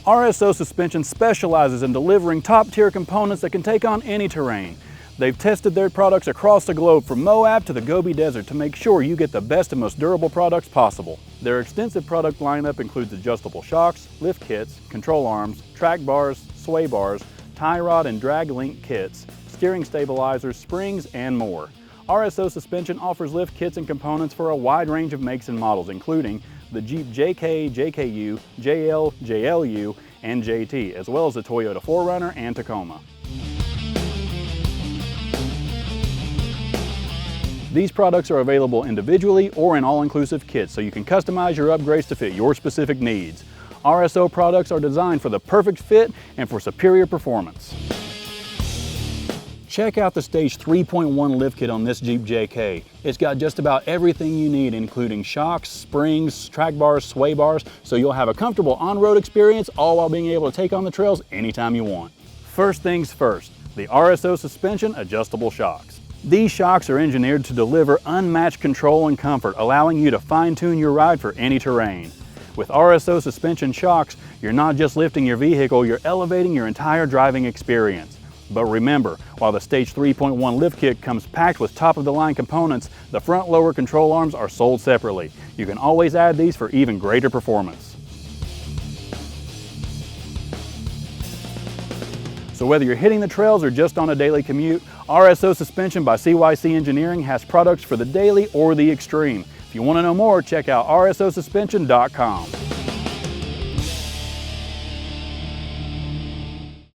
RSO Suspension specializes in delivering top-tier components that can take on any terrain. They've tested their products across the globe from Moab to the Gobi Desert to make sure you get the best and most durable products possible. Their extensive product lineup includes adjustable shocks, lift kits, control arms, track bars, sway bars, tie rod and drag link kits, steering stabilizers, springs, and more. RSO Suspension offers lift kits and components for a wide range of makes and models, including the Jeep JK, JKU, JL, JLU, and JT, as well as the Toyota 4Runner and Tacoma. These products are available individually or in all-inclusive kits, so you can customize your upgrades to fit your specific needs. RSO products are designed for the perfect fit and for superior performance. Check out the Stage 3.1 lift kit on this Jeep JK. It's got just about everything you need, including shocks, springs, track bars, sway bars, so you'll have a comfortable on-road experience, all while being able to take on the trails anytime you want. First things first, the RSO Suspension adjustable shocks. These shocks are engineered to deliver unmatched control and comfort, allowing you to fine-tune your ride for any terrain. With RSO Suspension shocks, you're not just lifting your vehicle, you're elevating your entire driving experience. But remember, while the Stage 3.1 lift kit comes packed with top-of-the-line components, the front lower control arms are sold separately. You can always add these for even greater performance. So whether you're hitting the trails or just on a daily commute, RSO Suspension by CYC Engineering has products for the daily or the extreme. If you want to know more, check out rsosuspension.com.